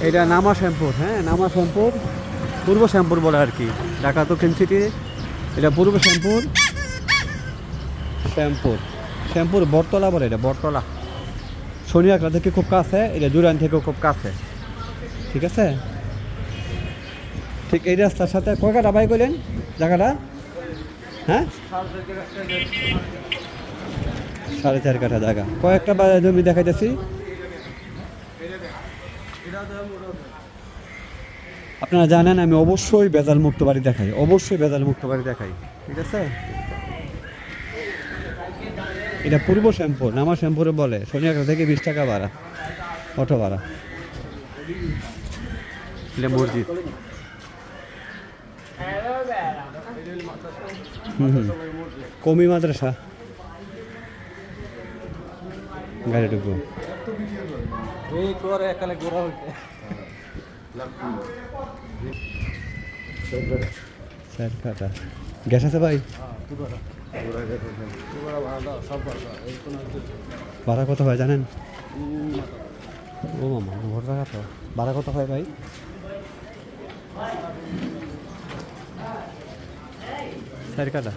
এটা নামা শ্যাম্পুর, হ্যাঁ নামা শ্যাম্পুর, পূর্ব শ্যাম্পুর বলে আর কি, ঢাকা দক্ষিণ সিটি। এটা পূর্ব শ্যাম্পুর, শ্যাম্পুর বটতলা বলে, এটা বটতলা, শনিয়াকড়া থেকে খুব কাছে, এটা জুরাইন থেকেও খুব কাছে, ঠিক আছে। ঠিক এই রাস্তার সাথে কয় কাটা ভাই কইলেন জায়গাটা? হ্যাঁ 4.5 কাঠা জায়গা, কয়েকটা জমি দেখাইতেছি। আপনারা জানেন আমি অবশ্যই ভেজাল মুক্ত বাড়ি দেখাই, অবশ্যই ভেজাল মুক্ত বাড়ি দেখাই, ঠিক আছে। এটা পূর্ব শ্যাম্পুর, নামা শ্যাম্পুরে বলে, শনিয়াকড়া থেকে 20 টাকা ভাড়া, অটো ভাড়া। এটা মসজিদ, কমি মাদ্রাসা, গাড়ি ঢুকবো। গ্যাস আছে ভাই? ভাড়া কত হয় জানেন? ও মামা ভোট টাকা তো, ভাড়া কত হয় ভাই? 4 কাঠা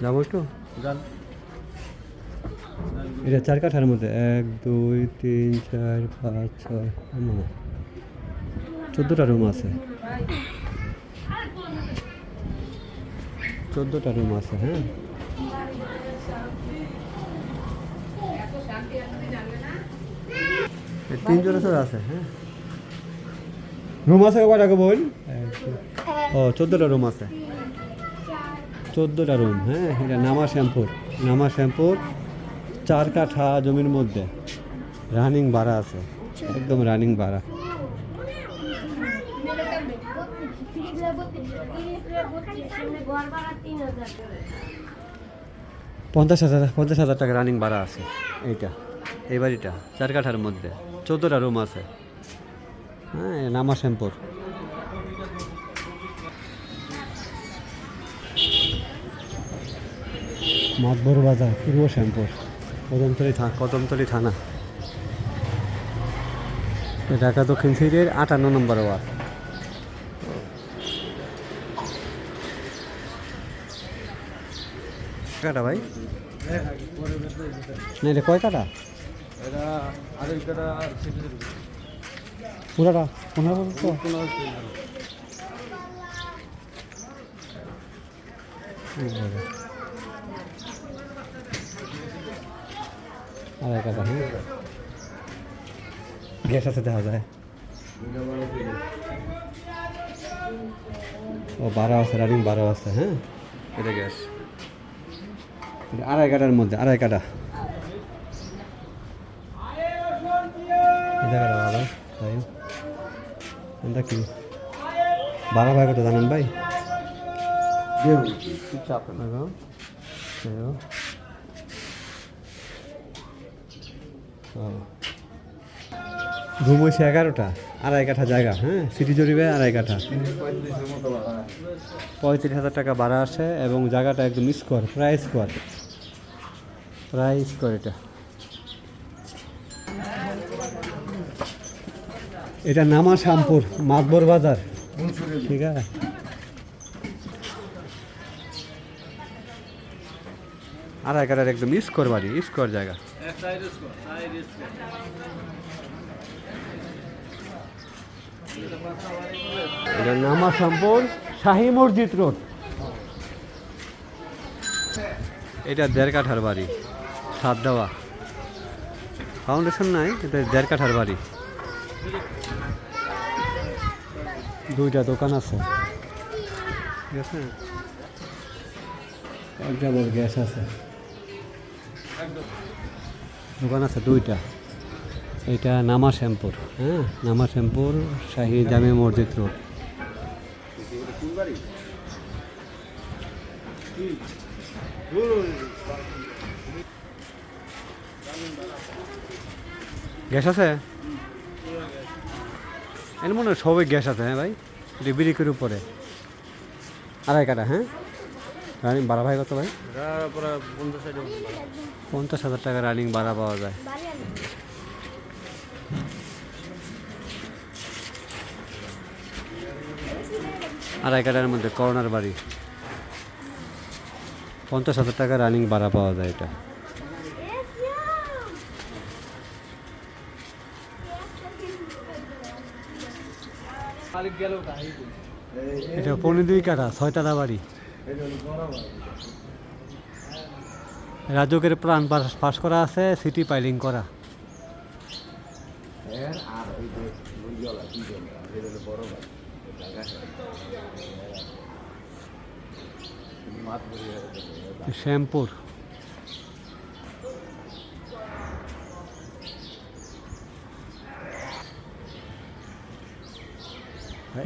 যাবো একটু যান। এটা 4 কাঠার মধ্যে 1 2 3 4 5 6 14টা রুম আছে, 14টা রুম আছে। হ্যাঁ তিনজনের সাথে আছে। হ্যাঁ রুম আছে কয়টা বল? ও 14টা রুম আছে, 14টা রুম। হ্যাঁ এটা নামা শ্যাম্পুর, নামা শ্যাম্পুর 4 কাঠা জমির মধ্যে রানিং ভাড়া আছে, একদম রানিং ভাড়া। 50,000 টাকা রানিং ভাড়া আছে এইটা, এই বাড়িটা 4 কাঠার মধ্যে 14টা রুম আছে। হ্যাঁ নামা শ্যাম্পুর। মাতবর বাজার, পূর্ব শ্যাম্পুর, কদমতলী থানা, ঢাকা দক্ষিণ সিটির 58 নম্বর ওয়ার্ড। কাটা ভাই? না এটা কয় কাটা? পুরাটা 15 আড়াই কাটা। হ্যাঁ গ্যাস আছে দেখা যায়, ও 12 আছে, রানিং 12 আছে। হ্যাঁ এটা গ্যাস, আড়াই কাটার মধ্যে, আড়াই কাটা। এটা কি ভাড়া ভাই কত জানেন ভাই? রুম হয়েছে 11টা, আড়াই কাঠা জায়গা। হ্যাঁ সিটি জরিপে আড়াই কাঠা, 35,000 টাকা ভাড়া আসে, এবং জায়গাটা একদম স্কোয়ার, প্রায় স্কোয়ার, প্রায় স্কোয়ার। এটা নামা শ্যাম্পুর, মাতবর বাজার, ঠিক আছে। আড়াই কাঠার একদম স্কোয়ার বাড়ি, স্কোয়ার জায়গা। এটা নামা শ্যাম্পুর, শাহী মসজিদ রোড। এটা 1.5 কাঠার বাড়ি, ছাদ দেওয়া, ফাউন্ডেশন নাই, এটা 1.5 কাঠার বাড়ি। 2টা দোকান আছে, ঠিক আছে, একটা বড় গ্যাস আছে, দোকান আছে 2টা। এটা নামা শ্যাম্পুর, হ্যাঁ নামা শ্যাম্পুর, শাহী জামে মসজিদ রোড। গ্যাস আছে এর মনে হয় সবাই গ্যাস আছে। হ্যাঁ ভাই এটা বিরিকের উপরে আড়াই কাটা। হ্যাঁ রানিং ভাড়া ভাই কত ভাই? 50,000 টাকা রানিং ভাড়া পাওয়া যায়। আড়াই কাঠার মধ্যে কর্নার বাড়ি, 50,000 টাকা রানিং ভাড়া পাওয়া যায় এটা। এটা 2.5 কাঠা 6 তলা বাড়ি, রাজকের প্ল্যান পাস করা আছে, সিটি পাইলিং করা। শ্যামপুর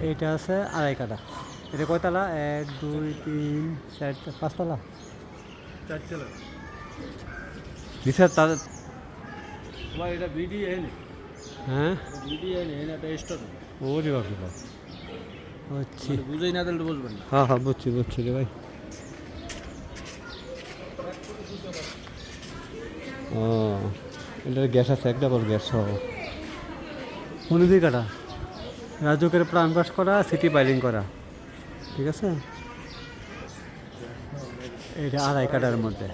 এইটা আছে আড়াই কাঠা। এটা কয়তলা? 1 2 3 4 5 তলা, 4 তলা। নিচের তার। তোমার এটা বিডি এনে, হ্যাঁ বিডি এনে এটা স্টোর। ওরে বাপরে বাপ, বুঝছি। বুঝেই না তাহলে তো বুঝবেন না। হ্যাঁ হ্যাঁ বুঝছি বুঝছি রে ভাই। ও এটার গ্যাস আছে, এক ডাবল গ্যাস সহ। 2.5 কাঠা, রাজকের প্ল্যান পাস করা, সিটি পাইলিং করা। ঠিক আছে, এটা আড়াই কাঠার মধ্যে,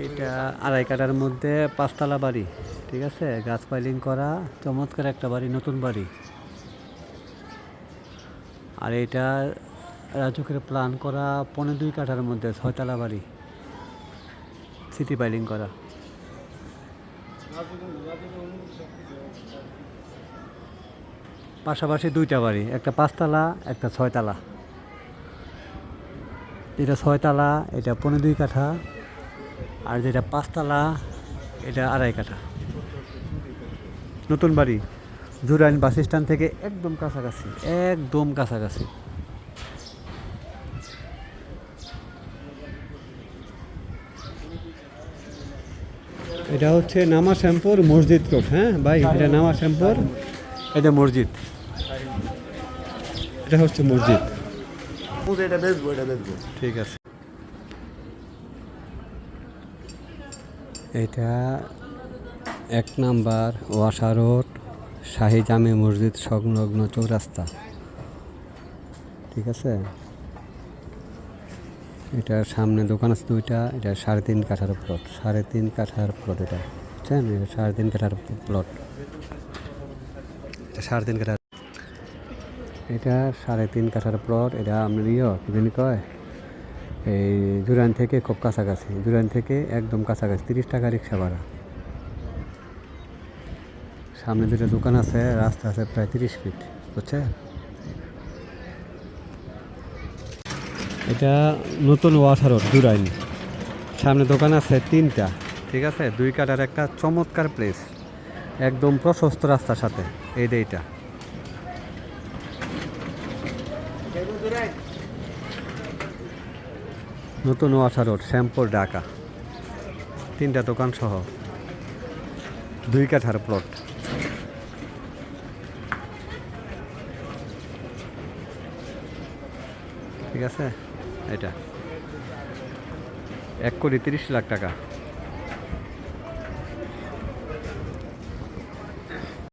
এইটা আড়াই কাঠার মধ্যে 5 তলা বাড়ি। ঠিক আছে, গাছ পাইলিং করা, চমৎকার একটা বাড়ি, নতুন বাড়ি। আর এটা রাজকের প্ল্যান করা 2.5 কাঠার মধ্যে 6 তলা বাড়ি, সিটি পাইলিং করা। পাশাপাশি 2টা বাড়ি, একটা 5 তলা, একটা 6 তলা। এটা 6 তলা, এটা 2.5 কাঠা, আর যেটা 5 তলা এটা আড়াই কাঠা। নতুন বাড়ি, জুরাইন বাস স্ট্যান্ড থেকে একদম কাছাকাছি, একদম কাছাকাছি। এটা হচ্ছে নামা শ্যামপুর মসজিদ রোড। হ্যাঁ ভাই, এটা নামা শ্যামপুর, এটা মসজিদ, এটা হচ্ছে মসজিদ। এটা বেচবো, এটা বেচবো। ঠিক আছে, এটা 1 নাম্বার ওয়াসা রোড, শাহী জামে মসজিদ সংলগ্ন চৌরাস্তা। ঠিক আছে, এটার সামনে দোকান আছে 2টা। এটা 3.5 কাঠার প্লট, 3.5 কাঠার প্লট। এটা বুঝছেন, এটা 3.5 কাঠার প্লট, এটা 3.5 কাঠার, এটা 3.5 কাঠার প্লট। এটা আপনার কি জানি কয়, এই জুরাইন থেকে খুব কাছাকাছি, জুরাইন থেকে একদম কাছাকাছি, 30 টাকা রিক্সা ভাড়া। সামনে 2টা দোকান আছে, রাস্তা আছে প্রায় 30 ফিট, বুঝছে। এটা নতুন ওয়াসা রোড জুরাইন, সামনে দোকান আছে 3টা। ঠিক আছে, 2 কাঠার একটা চমৎকার প্লেস, একদম প্রশস্ত রাস্তার সাথে। এই যে এইটা নতুন ওয়াসা রোড, শ্যামপুর, ঢাকা। 3টা দোকান সহ 2 কাঠার প্লট। ঠিক আছে, এটা 1,30,00,000 টাকা।